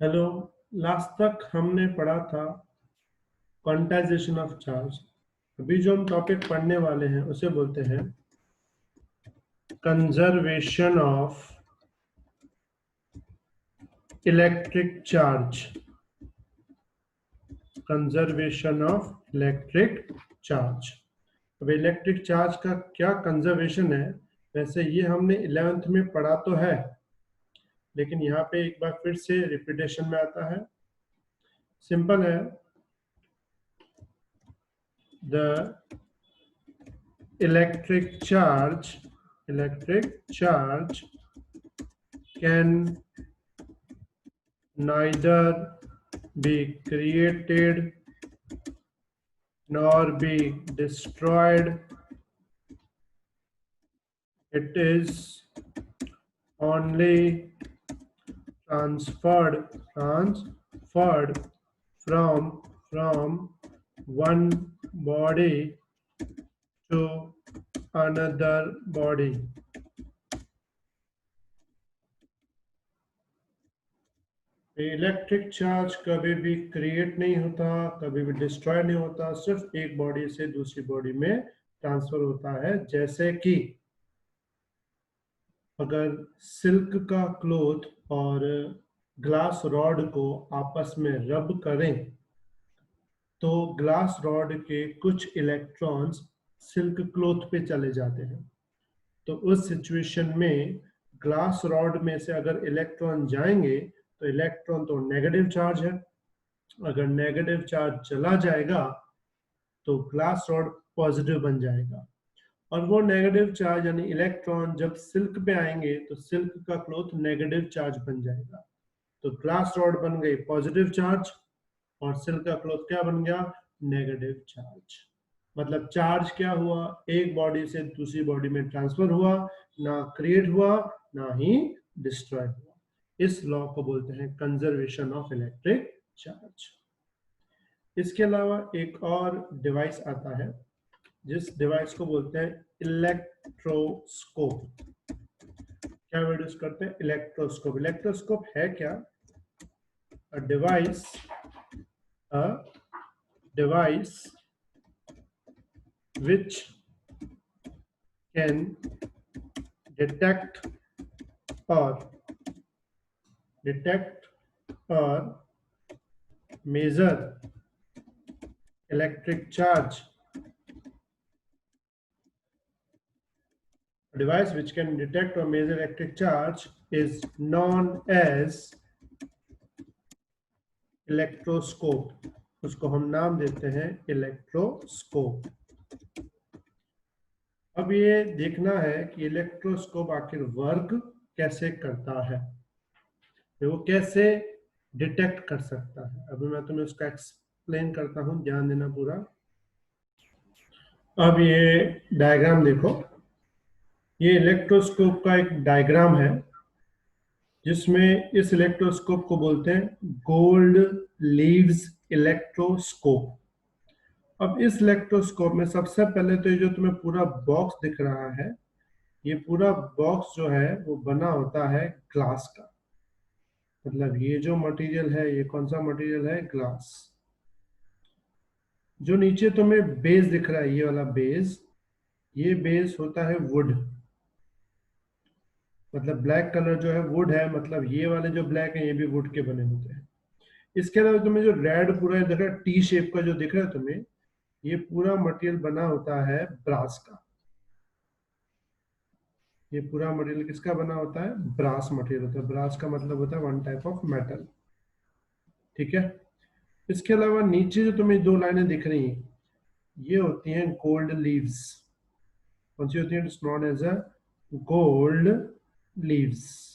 Hello. Last तक हमने पढ़ा था क्वांटाइजेशन ऑफ चार्ज। अभी जो हम टॉपिक पढ़ने वाले हैं उसे बोलते हैं conservation of electric charge. Conservation of electric charge. अब इलेक्ट्रिक चार्ज का क्या कंजर्वेशन है? वैसे ये हमने 11th में पढ़ा तो है, लेकिन यहाँ पे एक बार फिर से रिपीटेशन में आता है। सिंपल है। The electric charge can neither be created nor be destroyed. It is only transferred from one body to another body. Electric charge कभी भी क्रिएट नहीं होता, कभी भी डिस्ट्रॉय नहीं होता, सिर्फ एक बॉडी से दूसरी बॉडी में ट्रांसफर होता है। जैसे कि अगर सिल्क का क्लॉथ और ग्लास रॉड को आपस में रब करें तो ग्लास रॉड के कुछ इलेक्ट्रॉन्स सिल्क क्लॉथ पे चले जाते हैं। तो उस सिचुएशन में ग्लास रॉड में से अगर इलेक्ट्रॉन जाएंगे तो इलेक्ट्रॉन तो नेगेटिव चार्ज है। अगर नेगेटिव चार्ज चला जाएगा तो ग्लास रॉड पॉजिटिव बन जाएगा, और वो नेगेटिव चार्ज यानी इलेक्ट्रॉन जब सिल्क पे आएंगे तो सिल्क का क्लॉथ नेगेटिव चार्ज बन जाएगा। तो ग्लास रॉड बन गई पॉजिटिव चार्ज और सिल्क का क्लॉथ क्या बन गया? Negative charge. मतलब चार्ज क्या हुआ? एक बॉडी से दूसरी बॉडी में ट्रांसफर हुआ, ना क्रिएट हुआ ना ही डिस्ट्रॉय हुआ। इस लॉ को बोलते हैं कंजर्वेशन ऑफ इलेक्ट्रिक चार्ज। इसके अलावा एक और डिवाइस आता है जिस डिवाइस को बोलते हैं इलेक्ट्रोस्कोप। क्या वर्ड यूज करते हैं? इलेक्ट्रोस्कोप। इलेक्ट्रोस्कोप है क्या? A device which can detect or measure electric charge. A device which can detect or measure electric charge is known as electroscope. उसको हम नाम देते हैं इलेक्ट्रोस्कोप। अब ये देखना है कि इलेक्ट्रोस्कोप आखिर वर्क कैसे करता है, वो कैसे डिटेक्ट कर सकता है। अभी मैं तुम्हें उसका एक्सप्लेन करता हूं, ध्यान देना पूरा। अब ये डायग्राम देखो, ये इलेक्ट्रोस्कोप का एक डायग्राम है जिसमें इस इलेक्ट्रोस्कोप को बोलते हैं गोल्ड लीव्स इलेक्ट्रोस्कोप। अब इस इलेक्ट्रोस्कोप में सबसे पहले तो ये जो तुम्हें पूरा बॉक्स दिख रहा है, ये पूरा बॉक्स जो है वो बना होता है ग्लास का। मतलब ये जो मटेरियल है, ये कौन सा मटेरियल है? ग्लास। जो नीचे तुम्हें बेस दिख रहा है, ये वाला बेस, ये बेस होता है वुड। मतलब ब्लैक कलर जो है वुड है, मतलब ये वाले जो ब्लैक है ये भी वुड के बने होते हैं। इसके अलावा तुम्हें जो रेड पूरा दिख रहा है, टी शेप का जो दिख रहा है तुम्हें, ये पूरा मटेरियल बना होता है ब्रास का। ये पूरा मटेरियल किसका बना होता है? ब्रास मटेरियल होता है। ब्रास का मतलब होता है वन टाइप ऑफ मेटल। ठीक है। इसके अलावा नीचे जो तुम्हें दो लाइनें दिख रही हैं, ये होती हैं गोल्ड लीव्स। कौन सी होती है? It's known as a gold leaves.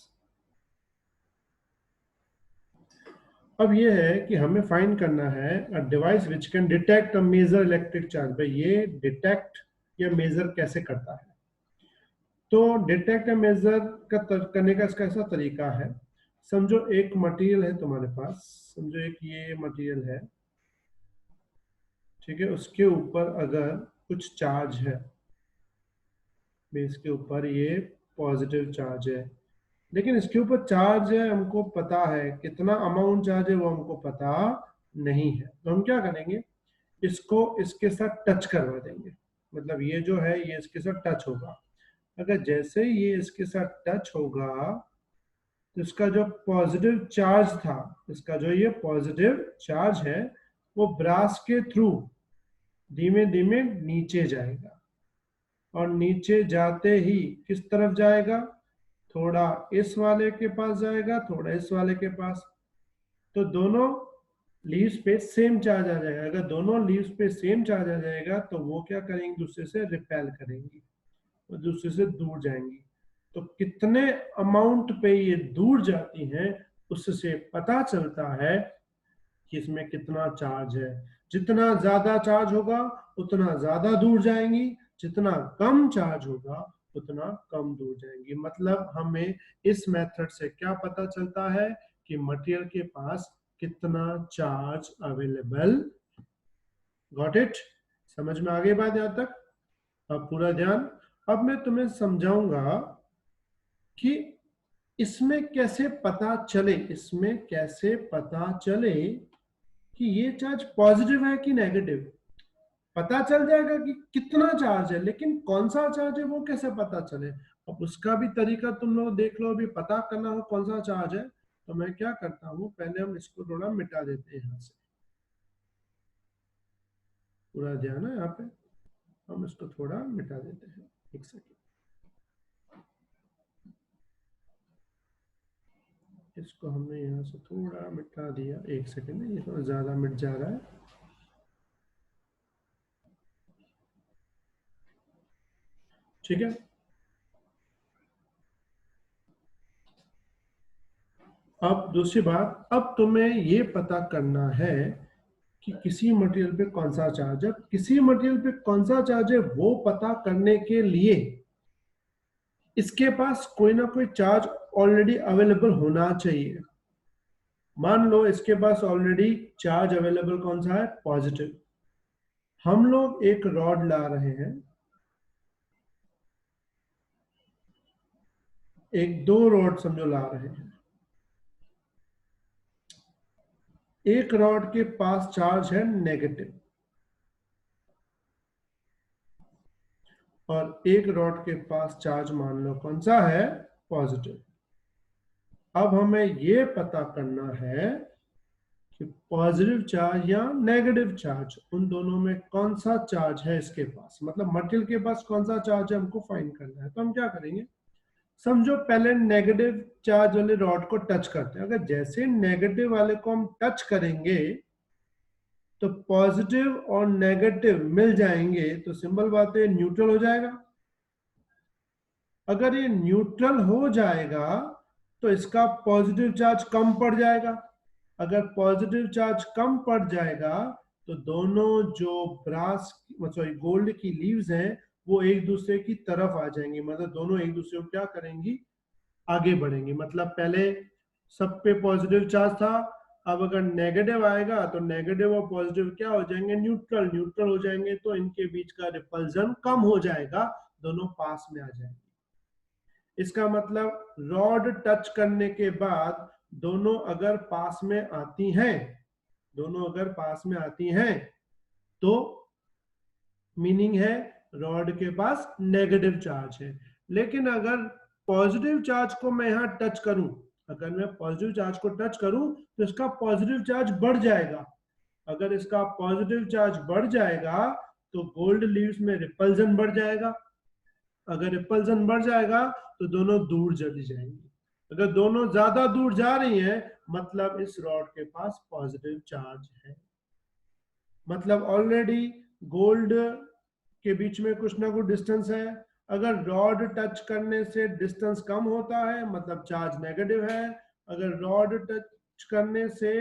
अब ये है कि हमें फाइंड करना है a device which can detect a major electric charge. भाई ये डिटेक्ट या मेजर कैसे करता है? तो डिटेक्ट या मेजर करने का इसका ऐसा तरीका है। समझो एक मटेरियल है तुम्हारे पास, समझो एक ये मटेरियल है, ठीक है। उसके ऊपर अगर कुछ चार्ज है, बेस के ऊपर ये पॉजिटिव चार्ज है, लेकिन इसके ऊपर चार्ज है, हमको पता है कितना अमाउंट चार्ज है वो हमको पता नहीं है। तो हम क्या करेंगे, इसको इसके साथ टच करवा देंगे। मतलब ये जो है ये इसके साथ टच होगा। अगर जैसे ही ये इसके साथ टच होगा तो इसका जो पॉजिटिव चार्ज था, इसका जो ये पॉजिटिव चार्ज है वो ब्रास के थ्रू धीमे धीमे नीचे जाएगा। और नीचे जाते ही किस तरफ जाएगा, थोड़ा इस वाले के पास जाएगा, थोड़ा इस वाले के पास। तो दोनों लीव्स पे सेम चार्ज आ जाएगा। अगर दोनों लीव्स पे सेम चार्ज आ जाएगा तो वो क्या करेंगे, दूसरे से रिपेल करेंगी और दूसरे से दूर जाएंगी। तो कितने अमाउंट पे ये दूर जाती हैं उससे पता चलता है कि इसमें कितना चार्ज है। जितना ज्यादा चार्ज होगा उतना ज्यादा दूर जाएंगी, जितना कम चार्ज होगा उतना कम दूर जाएंगी। मतलब हमें इस मेथड से क्या पता चलता है कि मटेरियल के पास कितना चार्ज अवेलेबल। Got it? समझ में आ गई बात यहां तक? अब पूरा ध्यान। अब मैं तुम्हें समझाऊंगा कि इसमें कैसे पता चले, इसमें कैसे पता चले कि ये चार्ज पॉजिटिव है कि नेगेटिव। पता चल जाएगा कि कितना चार्ज है, लेकिन कौन सा चार्ज है वो कैसे पता चले। अब उसका भी तरीका तुम लोग देख लो। अभी पता करना हो कौन सा चार्ज है तो मैं क्या करता हूं, पहले हम इसको थोड़ा मिटा देते हैं यहां से। पूरा ध्यान है यहाँ पे, हम इसको थोड़ा मिटा देते हैं। एक सेकेंड, इसको हमने यहाँ से थोड़ा मिटा दिया। एक सेकेंड, ये थोड़ा ज्यादा मिट जा रहा है। ठीक है। अब दूसरी बात, अब तुम्हें ये पता करना है कि किसी मटेरियल पे कौन सा चार्ज है। किसी मटेरियल पे कौन सा चार्ज है वो पता करने के लिए इसके पास कोई ना कोई चार्ज ऑलरेडी अवेलेबल होना चाहिए। मान लो इसके पास ऑलरेडी चार्ज अवेलेबल कौन सा है, पॉजिटिव। हम लोग एक रॉड ला रहे हैं, एक दो रॉड समझो ला रहे हैं। एक रॉड के पास चार्ज है नेगेटिव और एक रॉड के पास चार्ज मान लो कौन सा है, पॉजिटिव। अब हमें यह पता करना है कि पॉजिटिव चार्ज या नेगेटिव चार्ज, उन दोनों में कौन सा चार्ज है इसके पास। मतलब मटेरियल के पास कौन सा चार्ज है हमको फाइंड करना है। तो हम क्या करेंगे, समझो पहले नेगेटिव चार्ज वाले रॉड को टच करते हैं। अगर जैसे नेगेटिव वाले को हम टच करेंगे तो पॉजिटिव और नेगेटिव मिल जाएंगे, तो सिंपल बात है न्यूट्रल हो जाएगा। अगर ये न्यूट्रल हो जाएगा तो इसका पॉजिटिव चार्ज कम पड़ जाएगा। अगर पॉजिटिव चार्ज कम पड़ जाएगा तो दोनों जो ब्रास सॉरी गोल्ड की लीव्स हैं वो एक दूसरे की तरफ आ जाएंगी। मतलब दोनों एक दूसरे को क्या करेंगी, आगे बढ़ेंगी। मतलब पहले सब पे पॉजिटिव चार्ज था, अब अगर नेगेटिव आएगा तो नेगेटिव और पॉजिटिव क्या हो जाएंगे, न्यूट्रल। न्यूट्रल हो जाएंगे तो इनके बीच का रिपल्जन कम हो जाएगा, दोनों पास में आ जाएंगे। इसका मतलब रॉड टच करने के बाद दोनों अगर पास में आती हैं, दोनों अगर पास में आती हैं तो मीनिंग है रॉड के पास नेगेटिव चार्ज है। लेकिन अगर पॉजिटिव चार्ज को मैं यहां टच करूं, अगर मैं पॉजिटिव चार्ज को टच करूं तो इसका पॉजिटिव चार्ज बढ़ जाएगा। अगर इसका पॉजिटिव चार्ज बढ़ जाएगा तो गोल्ड लीव्स में रिपल्जन बढ़ जाएगा। अगर रिपल्जन बढ़ जाएगा तो दोनों दूर चली जाएंगी। अगर दोनों ज्यादा दूर जा रही हैं मतलब इस रॉड के पास पॉजिटिव चार्ज है। मतलब ऑलरेडी गोल्ड के बीच में कुछ ना कुछ डिस्टेंस है। अगर रॉड टच करने से डिस्टेंस कम होता है मतलब चार्ज नेगेटिव है। अगर रॉड टच करने से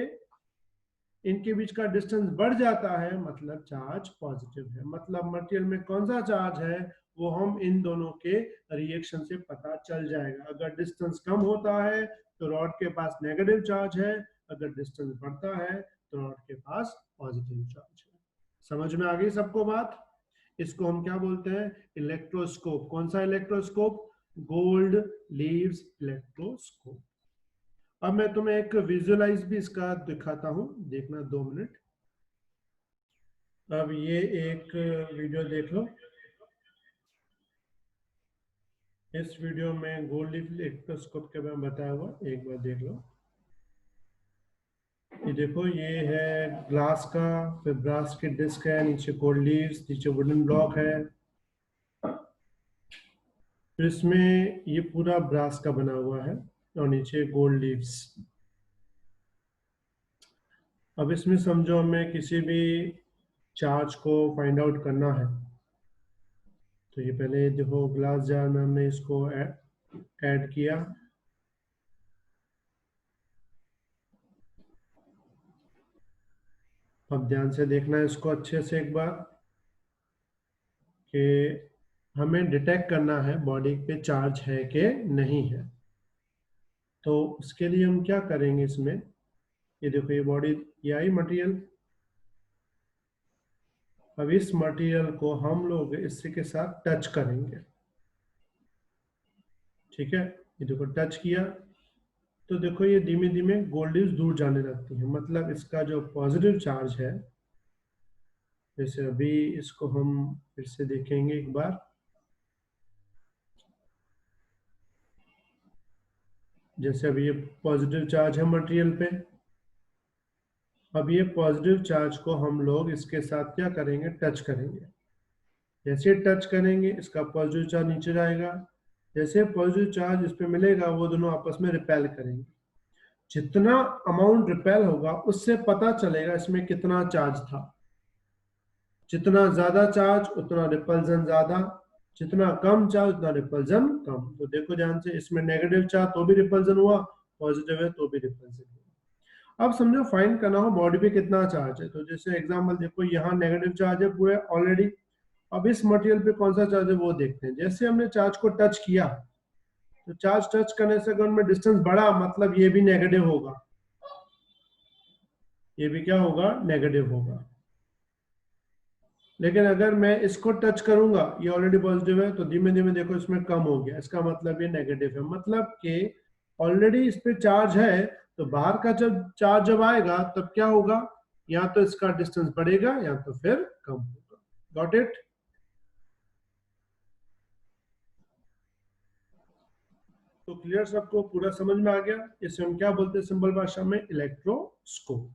इनके बीच का डिस्टेंस बढ़ जाता है मतलब चार्ज पॉजिटिव है। मतलब मटेरियल में कौन सा चार्ज है वो हम इन दोनों के रिएक्शन से पता चल जाएगा। अगर डिस्टेंस कम होता है तो रॉड के पास नेगेटिव चार्ज है, अगर डिस्टेंस बढ़ता है तो रॉड के पास पॉजिटिव चार्ज है। समझ में आ गई सबको बात? इसको हम क्या बोलते हैं, इलेक्ट्रोस्कोप। कौन सा इलेक्ट्रोस्कोप, गोल्ड लीव्स इलेक्ट्रोस्कोप। अब मैं तुम्हें एक विजुअलाइज भी इसका दिखाता हूं, देखना 2 मिनट। अब ये एक वीडियो देख लो। इस वीडियो में गोल्ड लीफ इलेक्ट्रोस्कोप के बारे में बताया हुआ, एक बार देख लो। ये देखो, ये है ग्लास का, फिर ब्रास की डिस्क है, नीचे गोल्ड लीव्स, नीचे वुडन ब्लॉक है, फिर इसमें ये पूरा ब्रास का बना हुआ है और नीचे गोल्ड लीव्स। अब इसमें समझो हमें किसी भी चार्ज को फाइंड आउट करना है, तो ये पहले देखो ग्लास जार में हमने इसको ऐड किया। अब ध्यान से देखना है इसको अच्छे से एक बार, कि हमें डिटेक्ट करना है बॉडी पे चार्ज है कि नहीं है। तो उसके लिए हम क्या करेंगे, इसमें ये देखो, ये बॉडी, ये आई मटेरियल। अब इस मटेरियल को हम लोग इसी के साथ टच करेंगे, ठीक है। ये देखो टच किया, तो देखो ये धीमे धीमे गोल्ड लीव्स दूर जाने लगती है, मतलब इसका जो पॉजिटिव चार्ज है। जैसे अभी इसको हम फिर से देखेंगे एक बार। जैसे अभी ये पॉजिटिव चार्ज है मटेरियल पे। अब ये पॉजिटिव चार्ज को हम लोग इसके साथ क्या करेंगे, टच करेंगे। जैसे टच करेंगे इसका पॉजिटिव चार्ज नीचे जाएगा, जैसे पॉजिटिव चार्ज इस पे मिलेगा वो दोनों आपस में रिपेल करेंगे। जितना अमाउंट रिपेल होगा उससे पता चलेगा इसमें कितना चार्ज था। जितना ज्यादा चार्ज उतना रिपल्जन ज्यादा, जितना कम चार्ज उतना रिपल्जन कम। तो देखो ध्यान से, इसमें नेगेटिव चार्ज तो भी रिपल्जन हुआ, पॉजिटिव है तो भी रिपल्जन हुआ। अब समझो फाइंड करना हो बॉडी पे कितना चार्ज है, तो जैसे एग्जांपल देखो, यहाँ नेगेटिव चार्ज है पूरे ऑलरेडी। अब इस मटेरियल पे कौन सा चार्ज है वो देखते हैं। जैसे हमने चार्ज को टच किया, तो चार्ज टच करने से अगर उनमें डिस्टेंस बढ़ा, मतलब ये भी नेगेटिव होगा, ये भी क्या होगा, नेगेटिव होगा। लेकिन अगर मैं इसको टच करूंगा, ये ऑलरेडी पॉजिटिव है, तो धीमे धीमे देखो इसमें कम हो गया, इसका मतलब ये नेगेटिव है। मतलब कि ऑलरेडी इस पे चार्ज है, तो बाहर का जब चार्ज जब आएगा तब क्या होगा, या तो इसका डिस्टेंस बढ़ेगा या तो फिर कम होगा। Got it? तो क्लियर, सबको पूरा समझ में आ गया? इसे हम क्या बोलते हैं सिंपल भाषा में, इलेक्ट्रोस्कोप।